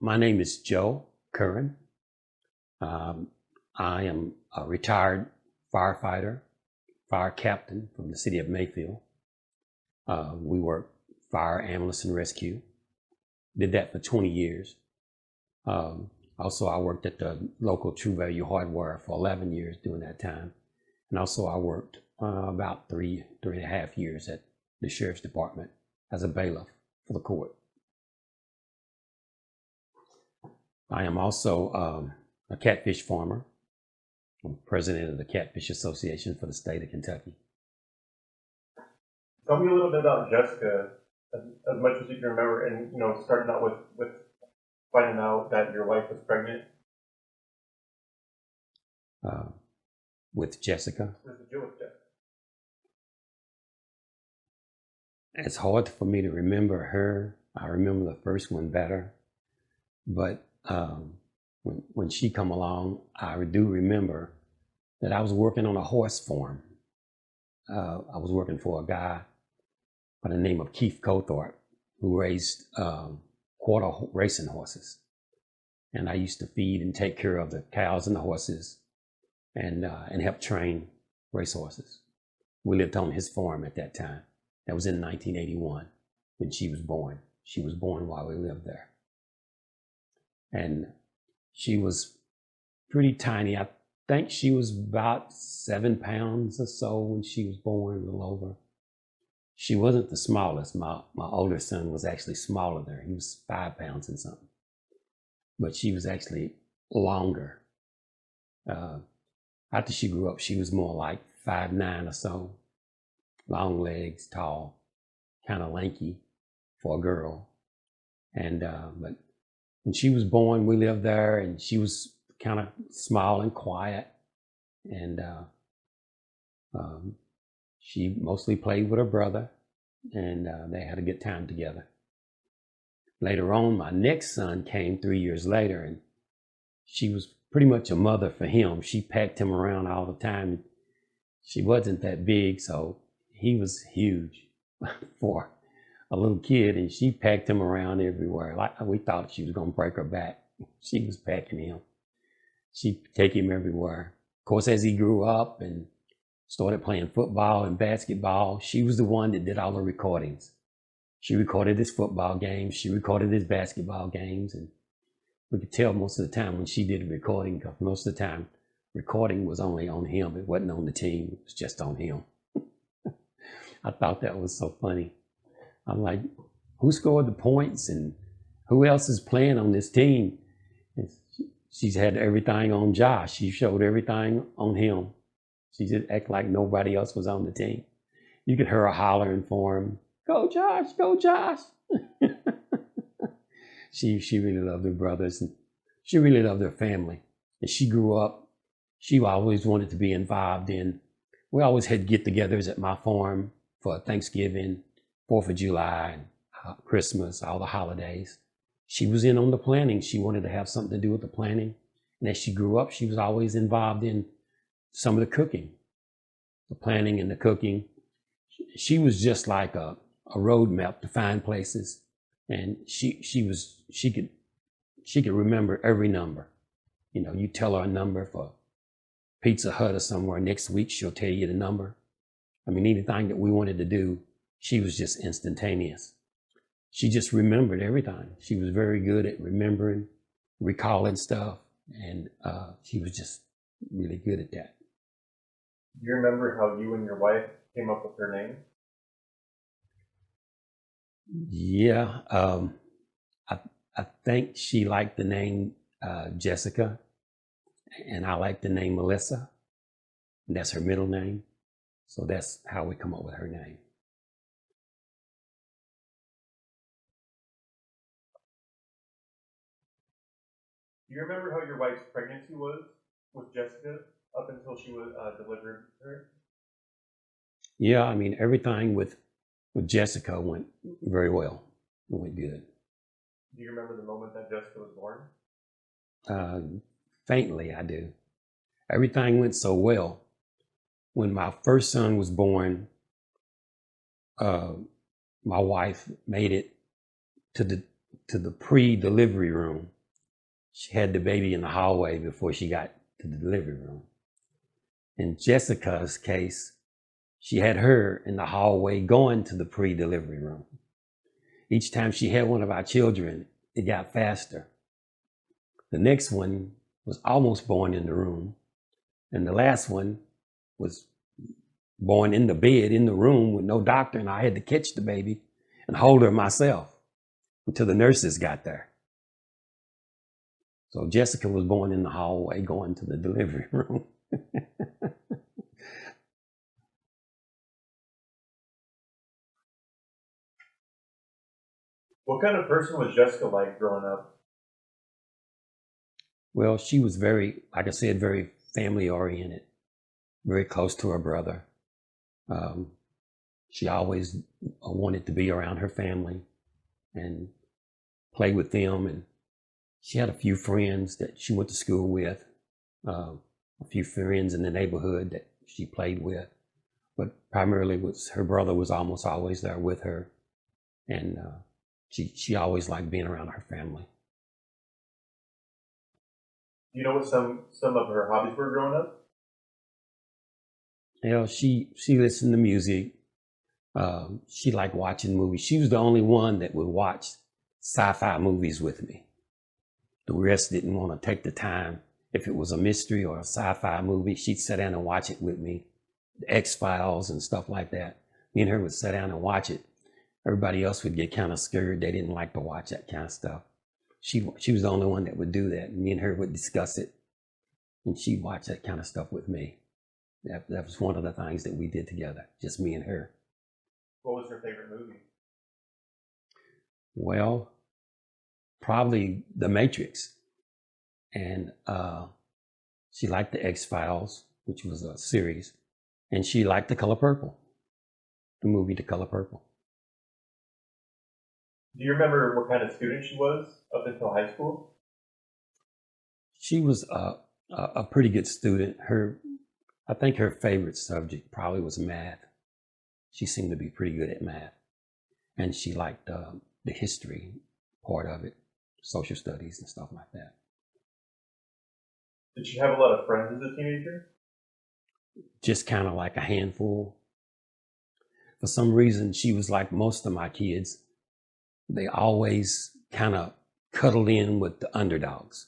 My name is Joe Currin. I am a retired firefighter, fire captain from the city of Mayfield. We work fire, ambulance, and rescue. Did that for 20 years. Also, I worked at the local True Value Hardware for 11 years during that time. And also I worked about three and a half years at the Sheriff's Department as a bailiff for the court. I am also a catfish farmer. I'm president of the Catfish Association for the state of Kentucky. Tell me a little bit about Jessica, as much as you can remember, and starting out with finding out that your wife was pregnant. With Jessica. What did you do with Jessica? It's hard for me to remember her. I remember the first one better, but when she come along, I do remember that I was working on a horse farm. I was working for a guy by the name of Keith Cothart, who raised quarter racing horses. And I used to feed and take care of the cows and the horses and help train racehorses. We lived on his farm at that time. That was in 1981 when she was born. She was born while we lived there. And she was pretty tiny. I think she was about 7 pounds or so when she was born, a little over. She wasn't the smallest. My older son was actually smaller there. He was 5 pounds and something. But she was actually longer. After she grew up, she was more like 5'9" or so. Long legs, tall, kind of lanky for a girl. And but when she was born, we lived there, and she was kind of small and quiet. And she mostly played with her brother, and they had a good time together. Later on, my next son came 3 years later, and she was pretty much a mother for him. She packed him around all the time. She wasn't that big, so he was huge for a little kid, and she packed him around everywhere. Like we thought she was going to break her back. She was packing him. She'd take him everywhere. Of course, as he grew up and started playing football and basketball, she was the one that did all the recordings. She recorded his football games. She recorded his basketball games. And we could tell most of the time when she did the recording, because most of the time recording was only on him. It wasn't on the team. It was just on him. I thought that was so funny. I'm like, who scored the points and who else is playing on this team? And she's had everything on Josh. She showed everything on him. She just act like nobody else was on the team. You could hear her hollering for him, "Go Josh, go Josh." She really loved her brothers, and she really loved her family. As she grew up, she always wanted to be involved in, we always had get-togethers at my farm for Thanksgiving, 4th of July, Christmas, all the holidays. She was in on the planning. She wanted to have something to do with the planning. And as she grew up, she was always involved in some of the cooking, the planning and the cooking. She was just like a road map to find places. And she could remember every number. You tell her a number for Pizza Hut or somewhere, next week she'll tell you the number. I mean, anything that we wanted to do, she was just instantaneous. She just remembered everything. She was very good at remembering, recalling stuff, and she was just really good at that. Do you remember how you and your wife came up with her name? Yeah, I think she liked the name Jessica, and I like the name Melissa. And that's her middle name. So that's how we come up with her name. Do you remember how your wife's pregnancy was with Jessica up until she was delivered her? Yeah, I mean, everything with Jessica went very well. It went good. Do you remember the moment that Jessica was born? Faintly, I do. Everything went so well. When my first son was born, my wife made it to the to the pre-delivery room. She had the baby in the hallway before she got to the delivery room. In Jessica's case, she had her in the hallway going to the pre-delivery room. Each time she had one of our children, it got faster. The next one was almost born in the room, and the last one was born in the bed in the room with no doctor, and I had to catch the baby and hold her myself until the nurses got there. So Jessica was born in the hallway going to the delivery room. What kind of person was Jessica like growing up? Well, she was very, like I said, very family oriented, very close to her brother. She always wanted to be around her family and play with them. And she had a few friends that she went to school with, a few friends in the neighborhood that she played with. But primarily was her brother was almost always there with her. And she always liked being around her family. Do you know what some of her hobbies were growing up? You know, she listened to music. She liked watching movies. She was the only one that would watch sci-fi movies with me. The rest didn't want to take the time. If it was a mystery or a sci-fi movie, she'd sit down and watch it with me. The X-Files and stuff like that. Me and her would sit down and watch it. Everybody else would get kind of scared. They didn't like to watch that kind of stuff. She was the only one that would do that. Me and her would discuss it, and she'd watch that kind of stuff with me. That was one of the things that we did together, just me and her. What was her favorite movie? Well, probably The Matrix. And she liked the X-Files, which was a series. And she liked The Color Purple, the movie The Color Purple. Do you remember what kind of student she was up until high school? She was a pretty good student. I think her favorite subject probably was math. She seemed to be pretty good at math. And she liked the history part of it, social studies and stuff like that. Did she have a lot of friends as a teenager? Just kind of like a handful. For some reason, she was like most of my kids. They always kind of cuddled in with the underdogs.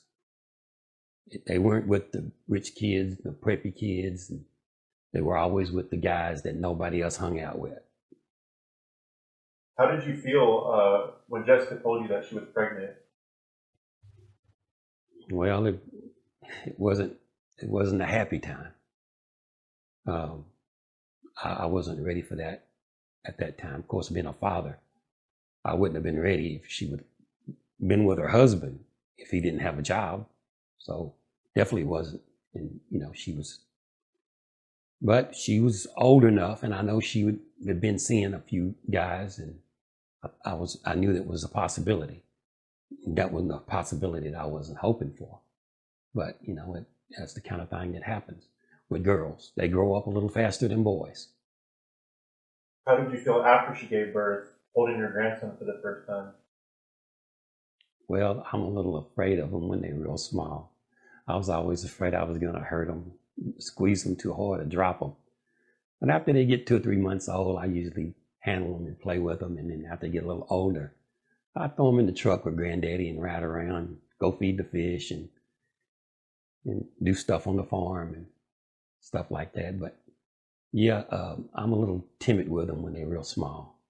They weren't with the rich kids, the preppy kids. And they were always with the guys that nobody else hung out with. How did you feel when Jessica told you that she was pregnant? Well, it wasn't a happy time. I wasn't ready for that at that time. Of course, being a father, I wouldn't have been ready if she would have been with her husband if he didn't have a job. So definitely wasn't. And but she was old enough, and I know she would have been seeing a few guys, and I knew that was a possibility. That wasn't a possibility that I wasn't hoping for. But that's the kind of thing that happens with girls. They grow up a little faster than boys. How did you feel after she gave birth, holding your grandson for the first time? Well, I'm a little afraid of them when they're real small. I was always afraid I was going to hurt them, squeeze them too hard, or drop them. But after they get 2 or 3 months old, I usually handle them and play with them. And then after they get a little older, I throw them in the truck with Granddaddy and ride around, go feed the fish and do stuff on the farm and stuff like that. But yeah, I'm a little timid with them when they're real small.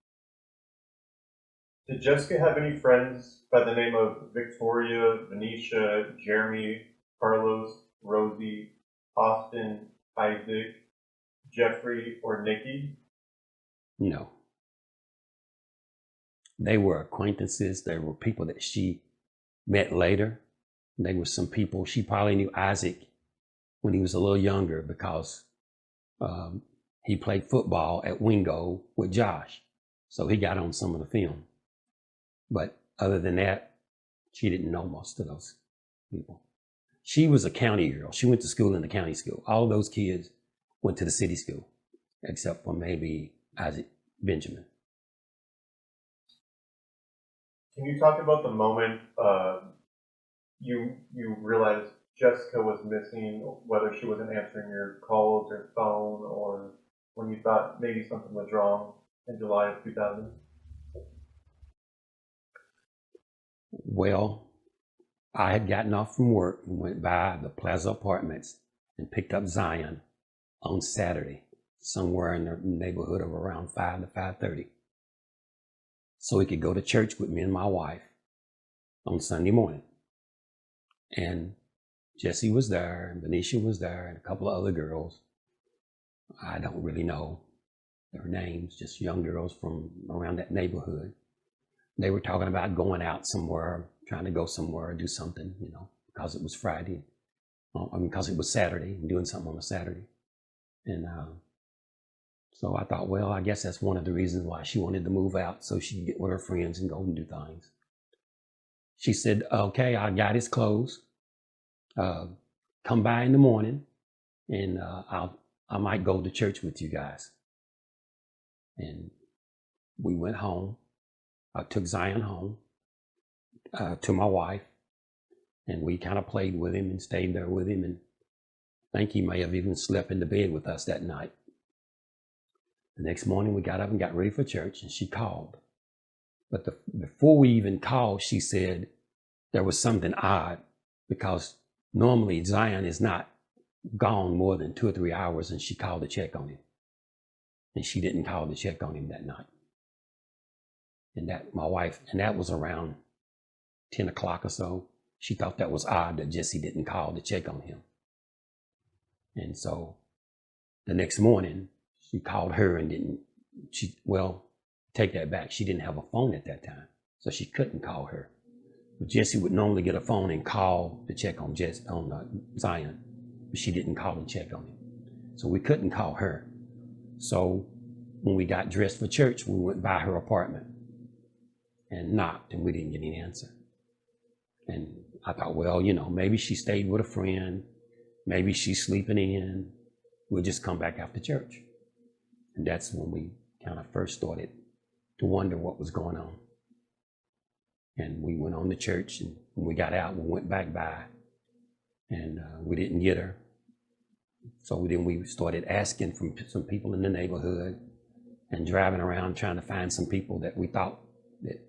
Did Jessica have any friends by the name of Victoria, Venetia, Jeremy, Carlos, Rosie, Austin, Isaac, Jeffrey, or Nikki? No. They were acquaintances. They were people that she met later. They were some people, she probably knew Isaac when he was a little younger because he played football at Wingo with Josh. So he got on some of the film. But other than that, she didn't know most of those people. She was a county girl. She went to school in the county school. All of those kids went to the city school, except for maybe Isaac Benjamin. Can you talk about the moment you realized Jessica was missing, whether she wasn't answering your calls or phone, or when you thought maybe something was wrong in July of 2000? Well, I had gotten off from work and went by the Plaza Apartments and picked up Zion on Saturday, somewhere in the neighborhood of around 5 to 5:30, so he could go to church with me and my wife on Sunday morning. And Jessie was there, and Benicia was there, and a couple of other girls. I don't really know their names, just young girls from around that neighborhood. They were talking about going out somewhere, trying to go somewhere, do something, because it was Friday. Because it was Saturday, and doing something on a Saturday. And so I thought, well, I guess that's one of the reasons why she wanted to move out, so she could get with her friends and go and do things. She said, okay, I got his clothes. Come by in the morning, and I might go to church with you guys. And we went home. I took Zion home to my wife, and we kind of played with him and stayed there with him, and I think he may have even slept in the bed with us that night. The next morning we got up and got ready for church, and she called. But before we even called, she said there was something odd, because normally Zion is not gone more than 2 or 3 hours, and she called to check on him. And she didn't call to check on him that night. And that was around 10 o'clock or so. She thought that was odd that Jessie didn't call to check on him. And so the next morning, she called her and take that back. She didn't have a phone at that time, so she couldn't call her. But Jessie would normally get a phone and call to check on Zion, but she didn't call to check on him. So we couldn't call her. So when we got dressed for church, we went by her apartment and knocked, and we didn't get any answer. And I thought, well, maybe she stayed with a friend. Maybe she's sleeping in. We'll just come back after church. And that's when we kind of first started to wonder what was going on. And we went on to church, and when we got out, we went back by, and we didn't get her. So then we started asking from some people in the neighborhood and driving around trying to find some people that we thought that,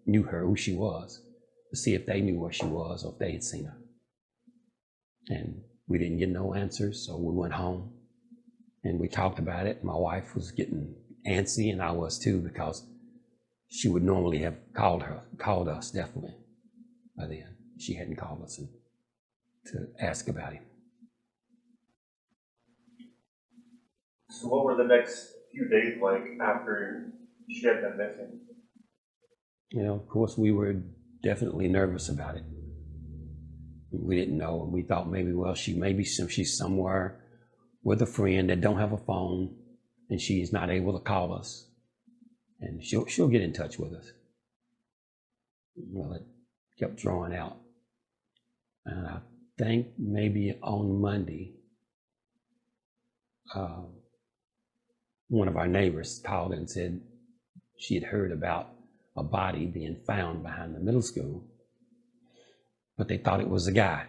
knew her, who she was, to see if they knew where she was or if they had seen her. And we didn't get no answers, so we went home and we talked about it. My wife was getting antsy, and I was too, because she would normally have called us definitely by then. She hadn't called us to ask about him. So what were the next few days like after she had been missing? Of course, we were definitely nervous about it. We didn't know, and we thought she's somewhere with a friend that don't have a phone, and she's not able to call us, and she'll get in touch with us. Well, it kept drawing out, and I think maybe on Monday, one of our neighbors called and said she had heard about a body being found behind the middle school, but they thought it was a guy.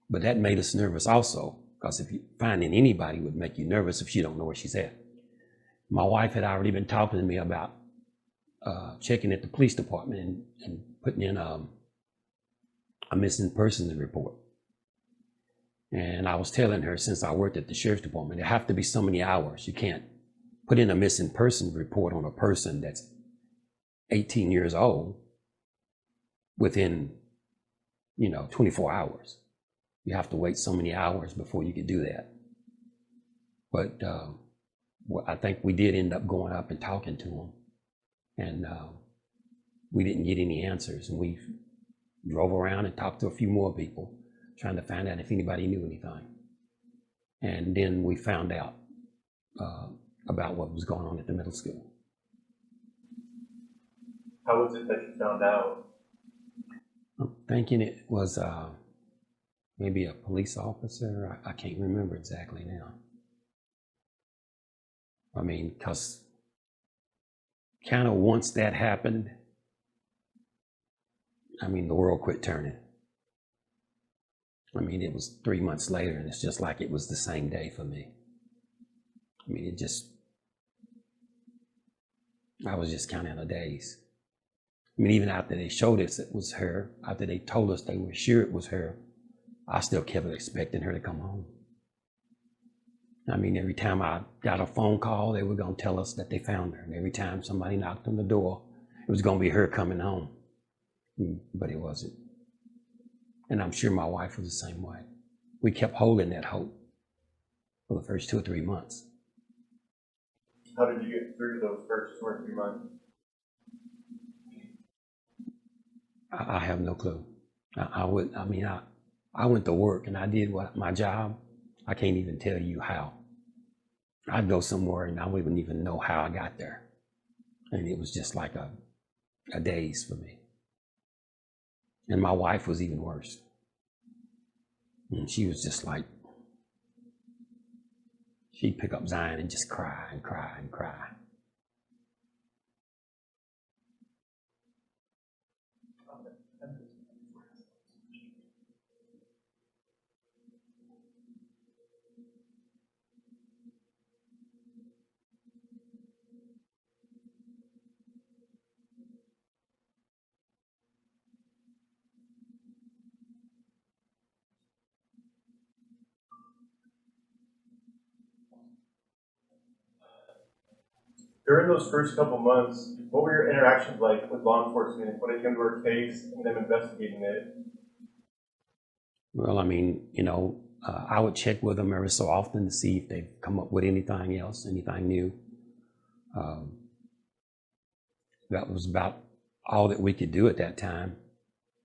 But that made us nervous also, because if you finding anybody would make you nervous if you don't know where she's at. My wife had already been talking to me about checking at the police department and putting in a missing persons report. And I was telling her, since I worked at the sheriff's department, there have to be so many hours. You can't put in a missing persons report on a person that's 18 years old within, 24 hours. You have to wait so many hours before you could do that. But I think we did end up going up and talking to him, and we didn't get any answers. And we drove around and talked to a few more people, trying to find out if anybody knew anything. And then we found out about what was going on at the middle school. How was it that you found out? I'm thinking it was maybe a police officer. I can't remember exactly now. I mean, because kind of once that happened, I mean, the world quit turning. I mean, it was 3 months later, and it's just like it was the same day for me. I mean, I was just kind of in a daze. I mean, even after they showed us it was her, after they told us they were sure it was her, I still kept expecting her to come home. I mean, every time I got a phone call, they were going to tell us that they found her. And every time somebody knocked on the door, it was going to be her coming home. But it wasn't. And I'm sure my wife was the same way. We kept holding that hope for the first 2 or 3 months. How did you get through those first 2 or 3 months? I have no clue. I went to work and I did my job. I can't even tell you how. I'd go somewhere and I wouldn't even know how I got there. And it was just like a daze for me. And my wife was even worse. And she was just like, she'd pick up Zion and just cry and cry and cry. During those first couple months, what were your interactions like with law enforcement when it came to our case and them investigating it? Well, I mean, I would check with them every so often to see if they've come up with anything else, anything new. That was about all that we could do at that time.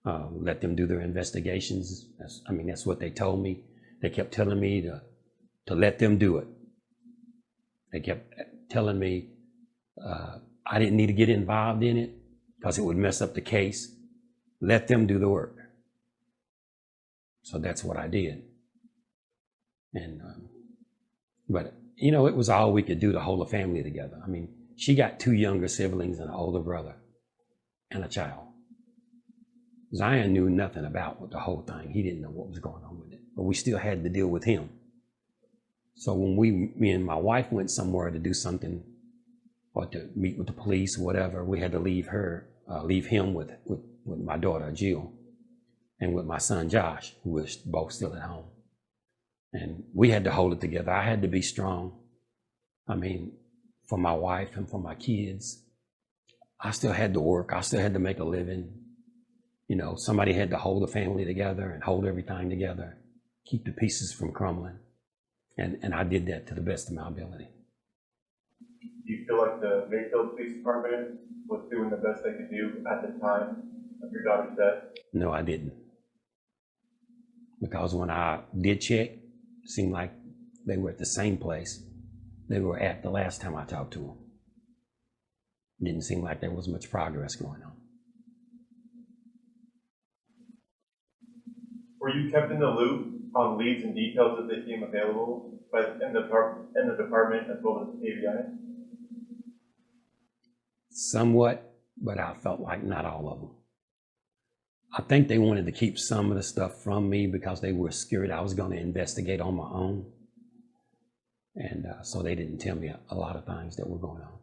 Let them do their investigations. That's what they told me. They kept telling me to let them do it. They kept telling me I didn't need to get involved in it because it would mess up the case. Let them do the work. So that's what I did. And but it was all we could do to hold a family together. I mean, she got 2 younger siblings and an older brother and a child. Zion knew nothing about the whole thing. He didn't know what was going on with it, but we still had to deal with him. So when me and my wife went somewhere to do something or to meet with the police or whatever, we had to leave him with my daughter, Jill, and with my son, Josh, who was both still at home. And we had to hold it together. I had to be strong. I mean, for my wife and for my kids, I still had to work. I still had to make a living. Somebody had to hold the family together and hold everything together, keep the pieces from crumbling. And I did that to the best of my ability. Do you feel like the Mayfield Police Department was doing the best they could do at the time of your daughter's death? No, I didn't. Because when I did check, it seemed like they were at the same place they were at the last time I talked to them. It didn't seem like there was much progress going on. Were you kept in the loop on leads and details as they became available in the department as well as the ABI? Somewhat, but I felt like not all of them. I think they wanted to keep some of the stuff from me because they were scared I was going to investigate on my own. And so they didn't tell me a lot of things that were going on.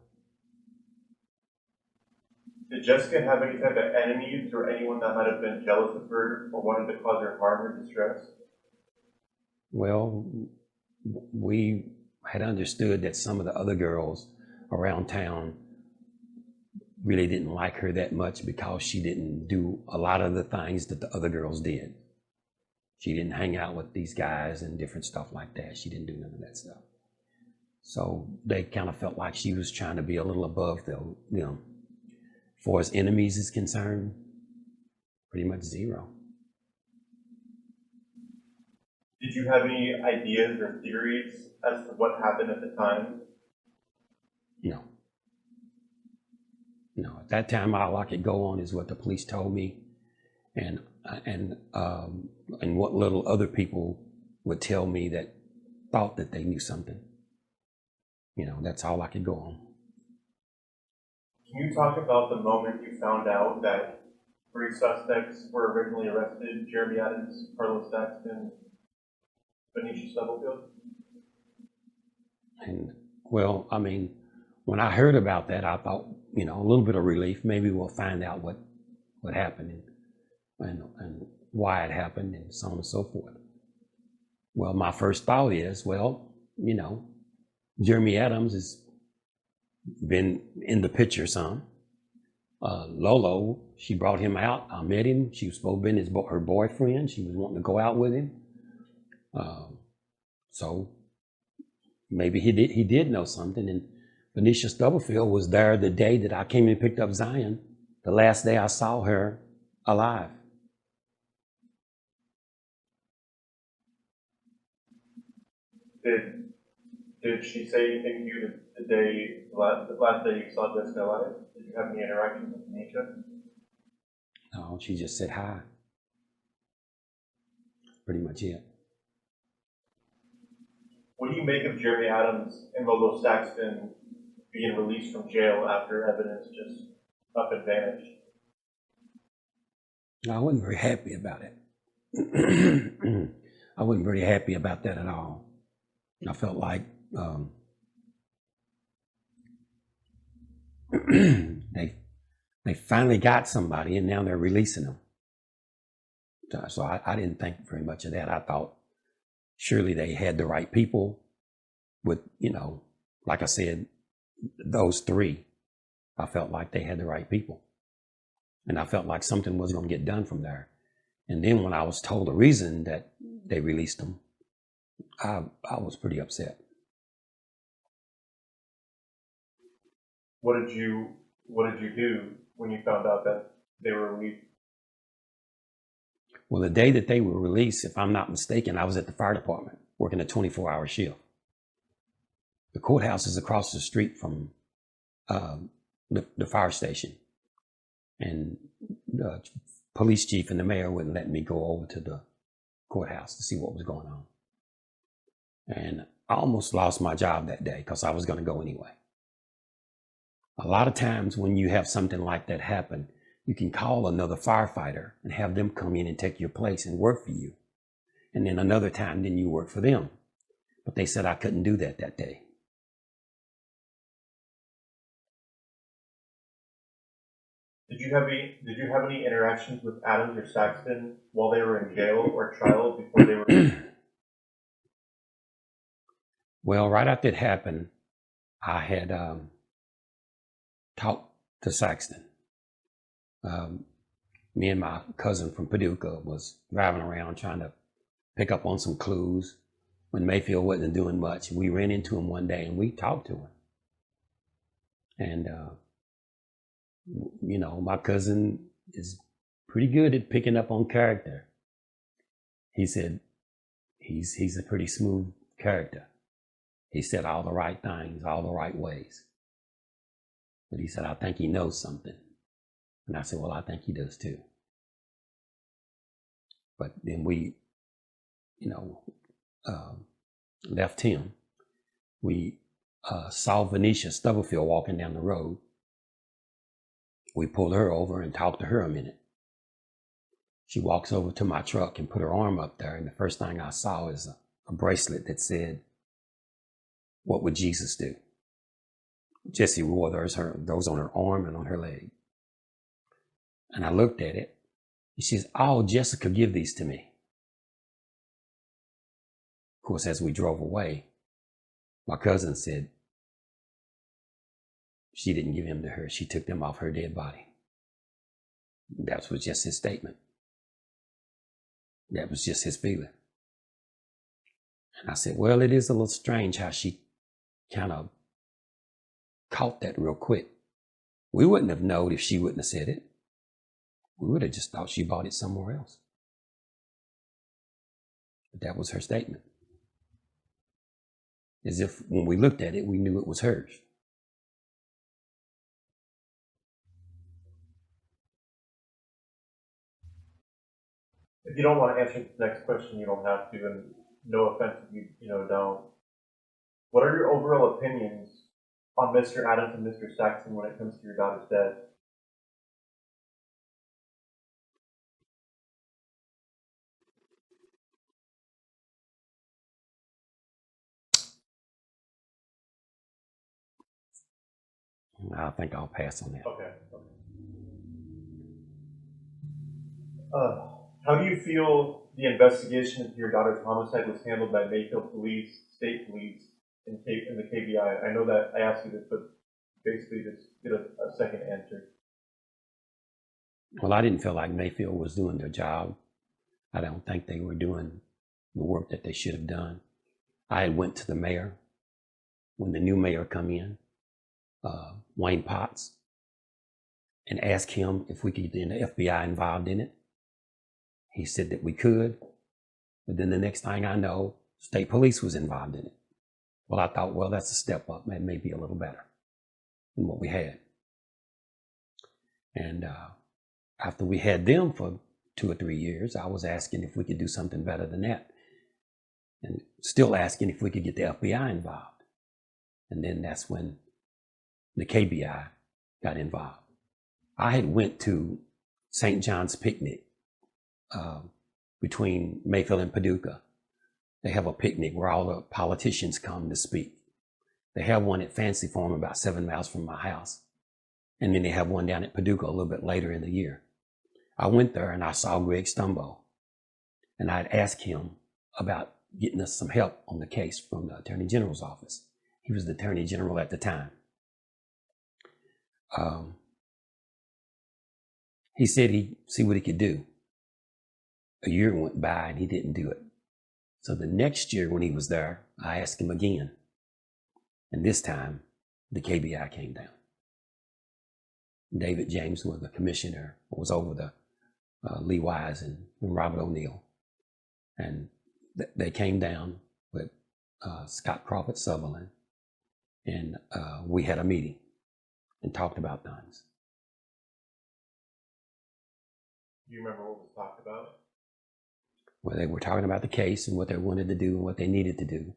Did Jessica have any type of enemies or anyone that might have been jealous of her or wanted to cause her harm or distress? Well, we had understood that some of the other girls around town really didn't like her that much because she didn't do a lot of the things that the other girls did. She didn't hang out with these guys and different stuff like that. She didn't do none of that stuff. So they kind of felt like she was trying to be a little above them. As far as enemies is concerned, pretty much zero. Did you have any ideas or theories as to what happened at the time? No. At that time, all I could go on is what the police told me, and what little other people would tell me that thought that they knew something. That's all I could go on. Can you talk about the moment you found out that three suspects were originally arrested: Jeremy Adams, Carlos Saxton, Benicia Stubblefield? And well, I mean, when I heard about that, I thought, a little bit of relief. Maybe we'll find out what happened and why it happened and so on and so forth. Well, my first thought is, Jeremy Adams has been in the picture some. Lolo, she brought him out. I met him. She was supposed to be her boyfriend. She was wanting to go out with him. So maybe he did know something. And Benicia Stubblefield was there the day that I came and picked up Zion, the last day I saw her alive. Did she say anything to you the last day you saw Jessica alive? Did you have any interactions with Benicia? No, she just said hi. Pretty much it. What do you make of Jeremy Adams and Lolo Saxton being released from jail after evidence just up and vanished? I wasn't very happy about it. I wasn't very happy about that at all. I felt like they finally got somebody, and now they're releasing them. So I didn't think very much of that. I thought surely they had the right people with, like I said, those three. I felt like they had the right people. And I felt like something was going to get done from there. And then when I was told the reason that they released them, I was pretty upset. What did you do when you found out that they were released? Well, the day that they were released, if I'm not mistaken, I was at the fire department working a 24-hour shift. The courthouse is across the street from the fire station. And the police chief and the mayor wouldn't let me go over to the courthouse to see what was going on. And I almost lost my job that day because I was going to go anyway. A lot of times when you have something like that happen, you can call another firefighter and have them come in and take your place and work for you. And then another time, then you work for them. But they said I couldn't do that day. Did you have any interactions with Adams or Saxton while they were in jail or trial before they were? Well, right after it happened, I had talked to Saxton. Me and my cousin from Paducah was driving around trying to pick up on some clues when Mayfield wasn't doing much. We ran into him one day and we talked to him. And my cousin is pretty good at picking up on character. He said he's a pretty smooth character. He said all the right things, all the right ways. But he said, I think he knows something. And I said, well, I think he does too. But then we, left him. We saw Benicia Stubblefield walking down the road. We pulled her over and talked to her a minute. She walks over to my truck and put her arm up there. And the first thing I saw is a bracelet that said, what would Jesus do? Jessie wore those on her arm and on her leg. And I looked at it. And she says, oh, Jessica, give these to me. Of course, as we drove away, my cousin said she didn't give them to her. She took them off her dead body. That was just his statement. That was just his feeling. And I said, well, it is a little strange how she kind of caught that real quick. We wouldn't have known if she wouldn't have said it. We would have just thought she bought it somewhere else. But that was her statement. As if when we looked at it, we knew it was hers. If you don't want to answer the next question, you don't have to, and no offense if you don't. What are your overall opinions on Mr. Adams and Mr. Saxon when it comes to your daughter's death? I think I'll pass on that. Okay. How do you feel the investigation into your daughter's homicide was handled by Mayfield Police, State Police, and the KBI? I know that I asked you this, but basically just get a second answer. Well, I didn't feel like Mayfield was doing their job. I don't think they were doing the work that they should have done. I went to the mayor when the new mayor come in, Wayne Potts, and asked him if we could get the FBI involved in it. He said that we could, but then the next thing I know, state police was involved in it. Well, I thought, well, that's a step up. That may be a little better than what we had. And after we had them for 2 or 3 years, I was asking if we could do something better than that, and still asking if we could get the FBI involved. And then that's when the KBI got involved. I had went to St. John's picnic between Mayfield and Paducah. They have a picnic where all the politicians come to speak. They have one at Fancy Farm about 7 miles from my house. And then they have one down at Paducah a little bit later in the year. I went there and I saw Greg Stumbo. And I'd asked him about getting us some help on the case from the Attorney General's office. He was the Attorney General at the time. He said he'd see what he could do. A year went by and he didn't do it. So the next year when he was there, I asked him again. And this time, the KBI came down. David James was the commissioner, was over the Lee Wise and Robert O'Neill. And they came down with Scott Crawford Sutherland. And we had a meeting and talked about things. Do you remember what was talked about? Well, they were talking about the case and what they wanted to do and what they needed to do.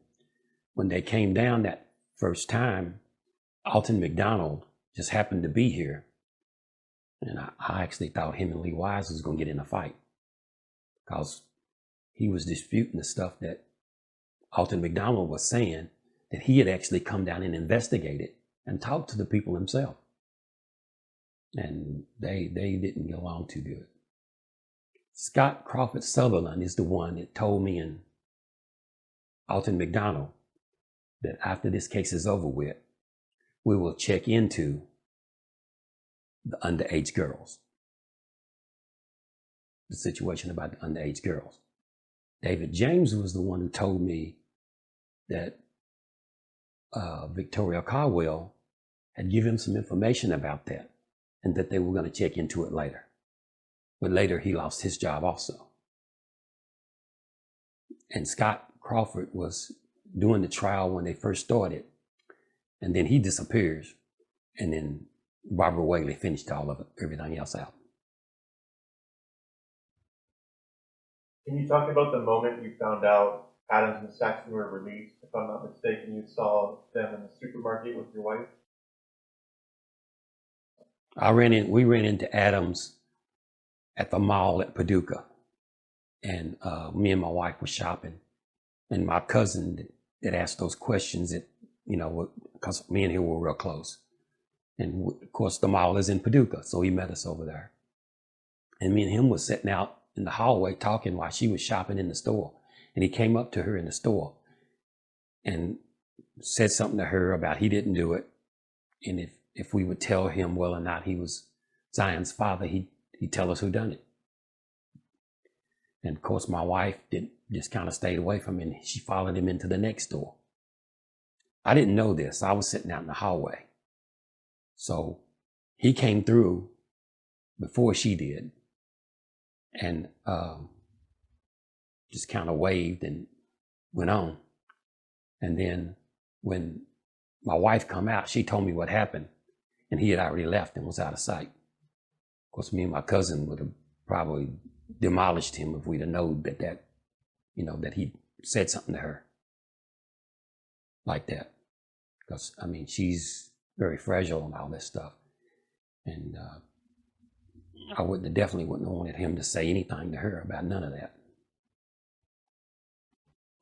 When they came down that first time, Alton McDonald just happened to be here. And I actually thought him and Lee Wise was going to get in a fight because he was disputing the stuff that Alton McDonald was saying, that he had actually come down and investigated and talked to the people himself. And they didn't get along too good. Scott Crawford Sutherland is the one that told me and Alton McDonald that after this case is over with, we will check into the underage girls. The situation about the underage girls. David James was the one who told me that Victoria Caldwell had given him some information about that and that they were going to check into it later. But later he lost his job also. And Scott Crawford was doing the trial when they first started. And then he disappears. And then Barbara Whaley finished all of it, everything else out. Can you talk about the moment you found out Adams and Saxon were released? If I'm not mistaken, you saw them in the supermarket with your wife? We ran into Adams at the mall at Paducah. And me and my wife were shopping. And my cousin that asked those questions that, because me and him were real close. And of course the mall is in Paducah, so he met us over there. And me and him was sitting out in the hallway talking while she was shopping in the store. And he came up to her in the store and said something to her about he didn't do it. And if we would tell him whether or not he was Zion's father, he'd tell us who done it. And of course my wife just kind of stayed away from him, and she followed him into the next door. I didn't know this. I was sitting out in the hallway. So he came through before she did and just kind of waved and went on. And then when my wife come out, she told me what happened, and he had already left and was out of sight. Of course, me and my cousin would have probably demolished him if we'd have known that he said something to her like that. because, I mean, she's very fragile and all this stuff. And I definitely wouldn't have wanted him to say anything to her about none of that.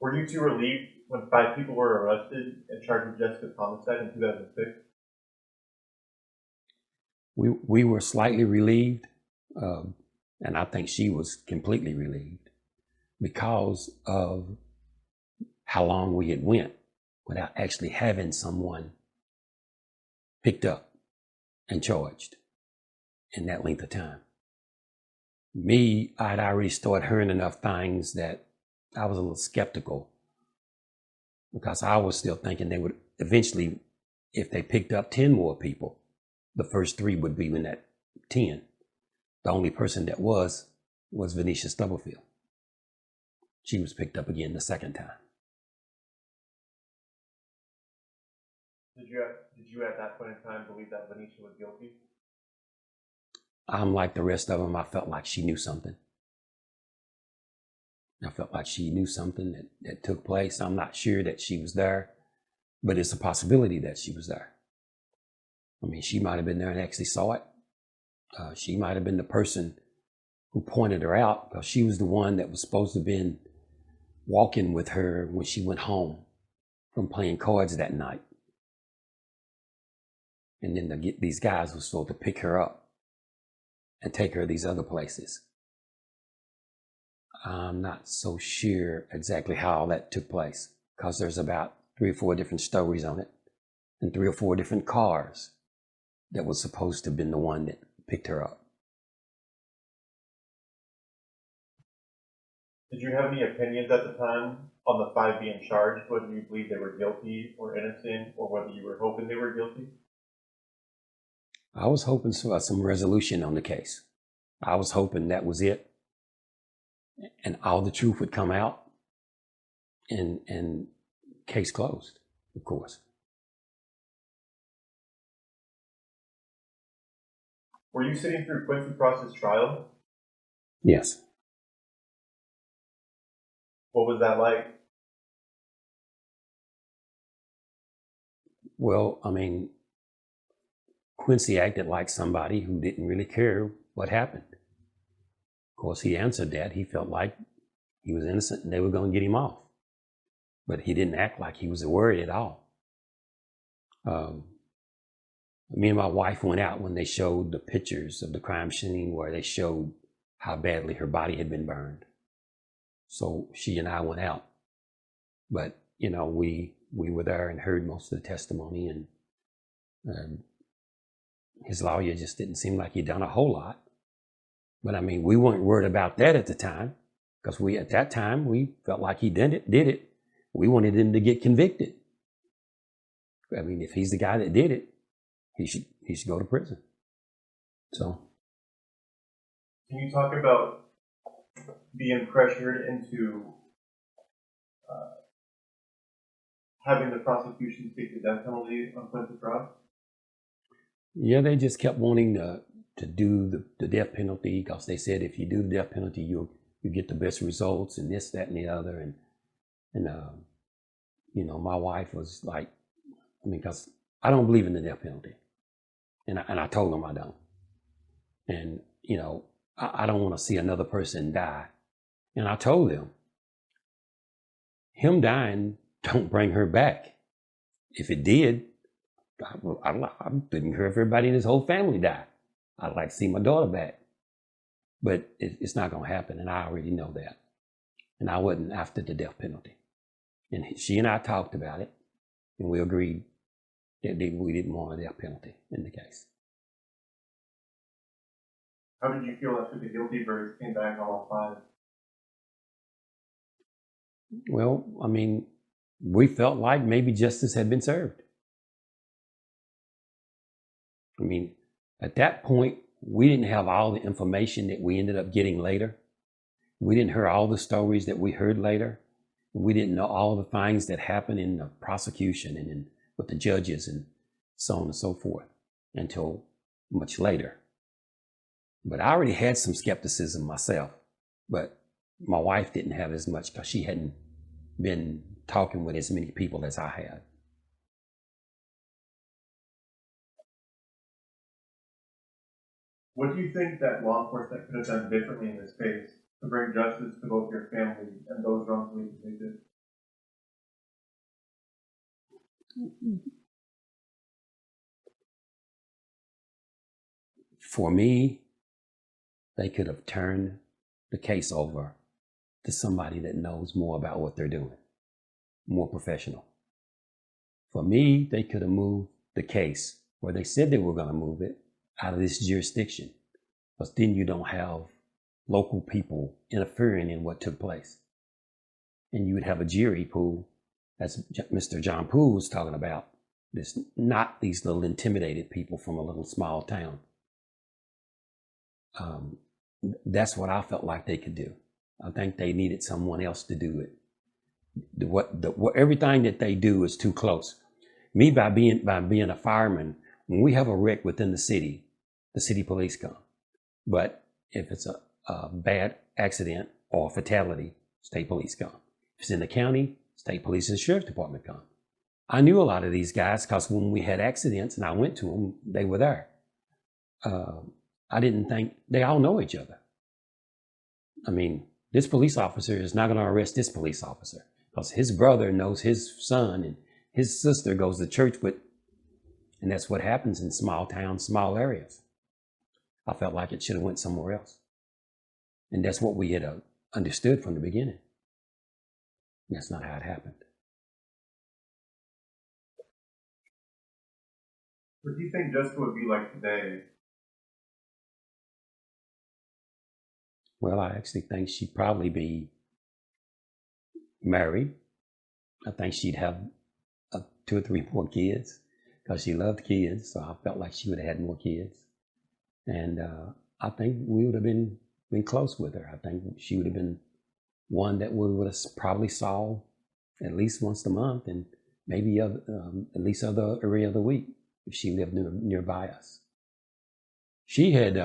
Were you two relieved when 5 people were arrested and charged with Jessica's homicide in 2006? We were slightly relieved, and I think she was completely relieved because of how long we had went without actually having someone picked up and charged in that length of time. Me, I'd already started hearing enough things that I was a little skeptical, because I was still thinking they would eventually, if they picked up 10 more people, the first 3 would be in that 10. The only person that was Venetia Stubblefield. She was picked up again the second time. Did you at that point in time believe that Venetia was guilty? I'm like the rest of them. I felt like she knew something. I felt like she knew something that took place. I'm not sure that she was there, but it's a possibility that she was there. I mean, she might have been there and actually saw it. She might have been the person who pointed her out, because she was the one that was supposed to have been walking with her when she went home from playing cards that night. And then these guys were supposed to pick her up and take her to these other places. I'm not so sure exactly how all that took place, because there's about 3 or 4 different stories on it, and 3 or 4 different cars that was supposed to have been the one that picked her up. Did you have any opinions at the time on the 5 being charged, whether you believed they were guilty or innocent, or whether you were hoping they were guilty? I was hoping for some resolution on the case. I was hoping that was it, and all the truth would come out, and case closed, of course. Were you sitting through Quincy Cross's trial? Yes. What was that like? Well, I mean, Quincy acted like somebody who didn't really care what happened. Of course, he answered that. He felt like he was innocent and they were going to get him off. But he didn't act like he was worried at all. Me and my wife went out when they showed the pictures of the crime scene, where they showed how badly her body had been burned. So she and I went out. But, you know, we were there and heard most of the testimony, and his lawyer just didn't seem like he'd done a whole lot. But I mean, we weren't worried about that at the time, because at that time we felt like he did it. We wanted him to get convicted. I mean, if he's the guy that did it, he should go to prison. So, can you talk about being pressured into having the prosecution take the death penalty on Quincy Cross? Yeah, they just kept wanting to do the death penalty, because they said if you do the death penalty, you get the best results, and this, that, and the other. And you know, my wife was like, I mean, because I don't believe in the death penalty, and I told them I don't. And you know, I don't want to see another person die. And I told them, him dying don't bring her back. If it did, I didn't care if everybody in his whole family died. I'd like to see my daughter back. But it's not going to happen, and I already know that. And I wasn't after the death penalty. And she and I talked about it, and we agreed that we didn't want a death penalty in the case. How did you feel after the guilty verdict came back on all 5? Well, I mean, we felt like maybe justice had been served. I mean, at that point, we didn't have all the information that we ended up getting later. We didn't hear all the stories that we heard later. We didn't know all the things that happened in the prosecution and with the judges and so on and so forth until much later. But I already had some skepticism myself, but my wife didn't have as much, because she hadn't been talking with as many people as I had. What do you think that law enforcement could have done differently in this case to bring justice to both your family and those wrongfully convicted? For me, they could have turned the case over to somebody that knows more about what they're doing, more professional. For me, they could have moved the case where they said they were going to move it out of this jurisdiction, because then you don't have local people interfering in what took place. And you would have a jury pool, as Mr. John Poole was talking about, this, not these little intimidated people from a little small town. That's what I felt like they could do. I think they needed someone else to do it. Everything that they do is too close. Me, by being a fireman, when we have a wreck within the city police come. But if it's a bad accident or fatality, state police come. If it's in the county, state police and sheriff's department come. I knew a lot of these guys because when we had accidents and I went to them, they were there. I didn't think they all know each other. I mean, this police officer is not going to arrest this police officer because his brother knows his son and his sister goes to church with, and that's what happens in small towns, small areas. I felt like it should have went somewhere else. And that's what we had understood from the beginning. That's not how it happened. What do you think Jessica would be like today? Well, I actually think she'd probably be married. I think she'd have 2 or 3 more kids because she loved kids. So I felt like she would have had more kids. And I think we would have been close with her. I think she would have been one that we would have probably saw at least once a month and maybe at least every other week if she lived nearby us. She had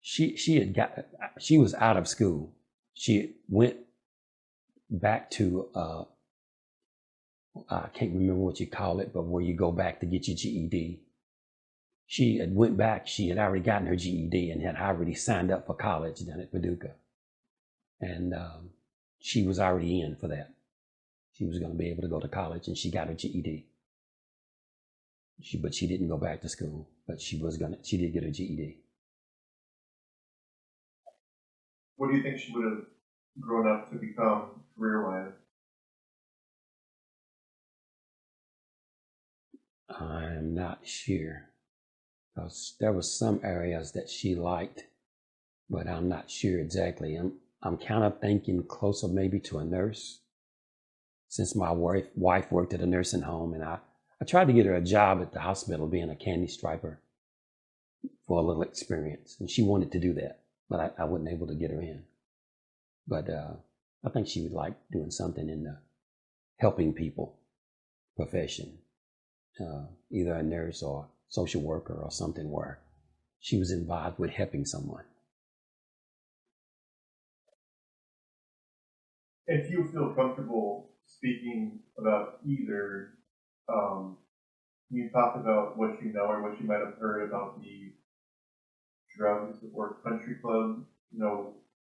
she was out of school. She went back to I can't remember what you call it, but where you go back to get your GED. She had went back. She had already gotten her GED and had already signed up for college down at Paducah. And she was already in for that. She was going to be able to go to college, and she got her GED. But she didn't go back to school. But she did get her GED. What do you think she would have grown up to become career-wise? I'm not sure. Because there were some areas that she liked, but I'm not sure exactly. I'm kind of thinking closer maybe to a nurse, since my wife worked at a nursing home, and I tried to get her a job at the hospital being a candy striper for a little experience, and she wanted to do that, but I wasn't able to get her in. But I think she would like doing something in the helping people profession, either a nurse or social worker or something where she was involved with helping someone. If you feel comfortable speaking about either, can you talk about what you know or what you might have heard about the drugs or country club,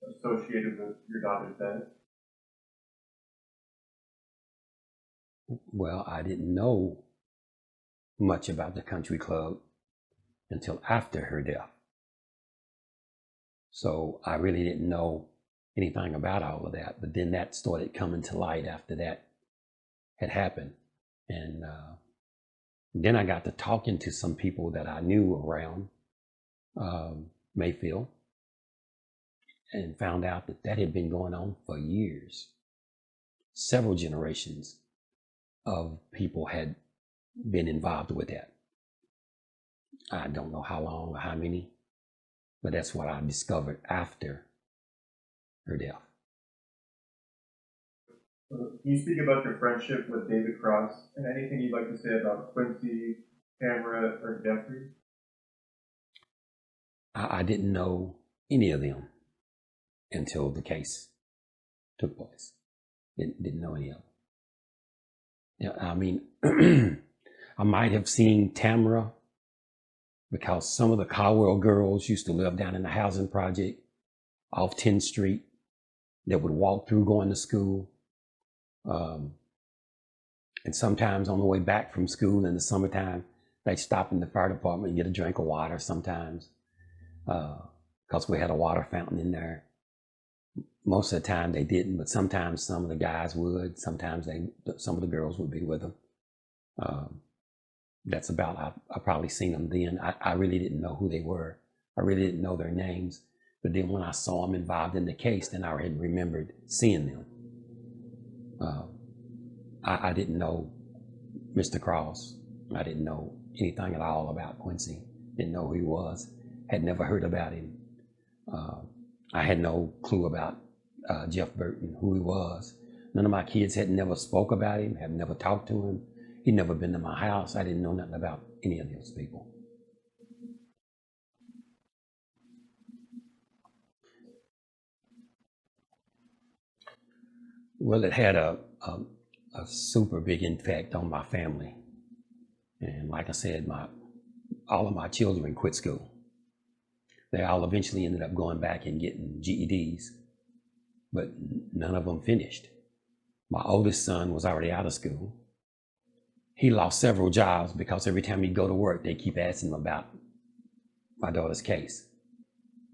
associated with your daughter's death? Well, I didn't know much about the country club until after her death. So I really didn't know anything about all of that. But then that started coming to light after that had happened. And then I got to talking to some people that I knew around Mayfield and found out that had been going on for years. Several generations of people had been involved with that. I don't know how long or how many, but that's what I discovered after her death. Can you speak about your friendship with David Cross and anything you'd like to say about Quincy, Tamara, or Jeffrey? I didn't know any of them until the case took place. Didn't know any of them. Yeah, I mean, I might have seen Tamara because some of the Caldwell girls used to live down in the housing project off 10th Street that would walk through going to school. And sometimes on the way back from school in the summertime, they'd stop in the fire department and get a drink of water sometimes, because we had a water fountain in there. Most of the time they didn't, but sometimes some of the guys would. Sometimes some of the girls would be with them. That's about, I probably seen them then. I really didn't know who they were. I really didn't know their names. But then when I saw them involved in the case, then I had remembered seeing them. I didn't know Mr. Cross. I didn't know anything at all about Quincy. Didn't know who he was. Had never heard about him. I had no clue about Jeff Burton, who he was. None of my kids had never spoke about him, had never talked to him. He'd never been to my house. I didn't know nothing about any of those people. Well, it had a super big impact on my family. And like I said, all of my children quit school. They all eventually ended up going back and getting GEDs, but none of them finished. My oldest son was already out of school. He lost several jobs because every time he'd go to work, they keep asking him about my daughter's case.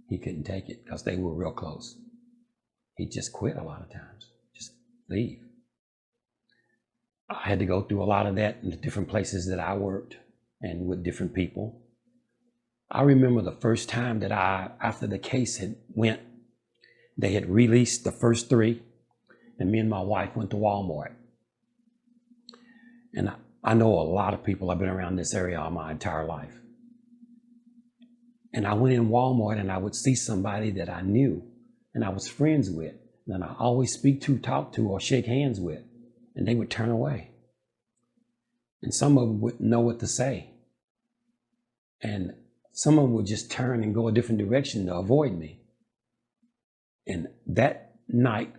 He couldn't take it because they were real close. He'd just quit a lot of times, just leave. I had to go through a lot of that in the different places that I worked and with different people. I remember the first time that after the case had went, they had released the first 3, and me and my wife went to Walmart. And I know a lot of people. I've been around this area all my entire life. And I went in Walmart and I would see somebody that I knew and I was friends with, and I always speak to, talk to, or shake hands with, and they would turn away. And some of them wouldn't know what to say. And some of them would just turn and go a different direction to avoid me. And that night,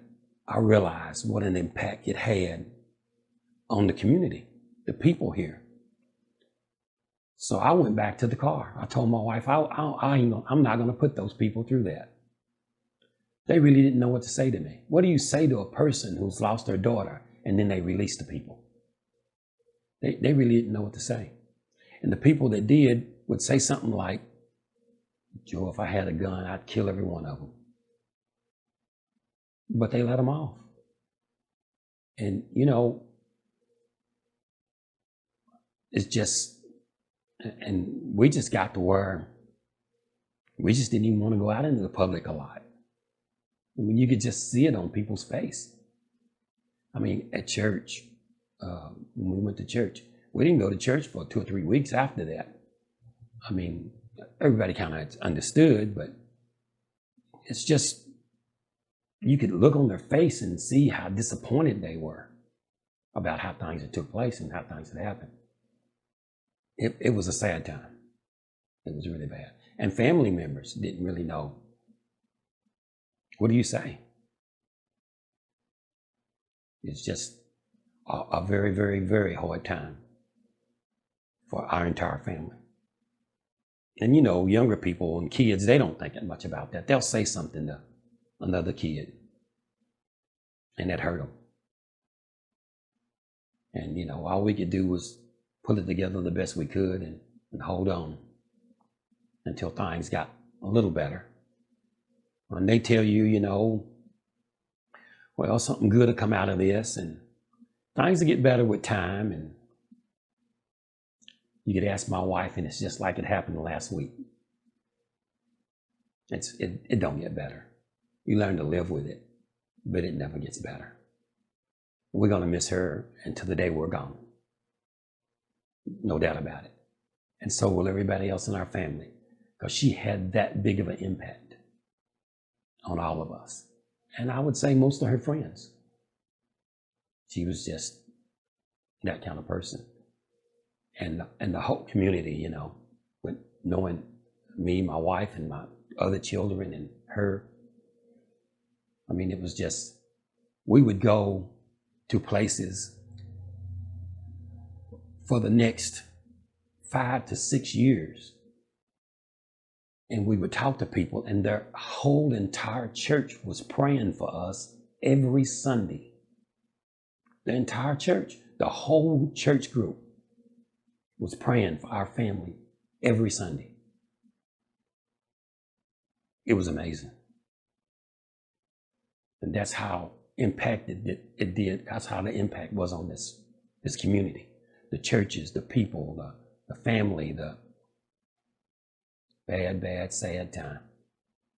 I realized what an impact it had on the community, the people here. So I went back to the car. I told my wife, I'm not going to put those people through that. They really didn't know what to say to me. What do you say to a person who's lost their daughter and then they release the people? They really didn't know what to say. And the people that did would say something like, Joe, if I had a gun, I'd kill every one of them. But they let them off. And, it's just, and we just got to where we just didn't even want to go out into the public a lot. I mean, you could just see it on people's face. I mean, at church, when we went to church, we didn't go to church for 2 or 3 weeks after that. I mean, everybody kind of understood, but it's just, you could look on their face and see how disappointed they were about how things had took place and how things had happened. It was a sad time. It was really bad. And family members didn't really know. What do you say? It's just a very, very, very hard time for our entire family. And younger people and kids, they don't think much about that. They'll say something to another kid, and that hurt them. And all we could do was put it together the best we could and hold on until things got a little better. When they tell you, well, something good will come out of this, and things will get better with time, and you could ask my wife, and it's just like it happened last week. It don't get better. You learn to live with it, but it never gets better. We're going to miss her until the day we're gone. No doubt about it. And so will everybody else in our family, because she had that big of an impact on all of us. And I would say most of her friends. She was just that kind of person. And the whole community, with knowing me, my wife, and my other children, and her. I mean, it was just, we would go to places for the next 5 to 6 years And we would talk to people, and their whole entire church was praying for us every Sunday. The entire church, the whole church group was praying for our family every Sunday. It was amazing. And that's how impacted it did. That's how the impact was on this community. The churches, the people, the family, the bad, sad time.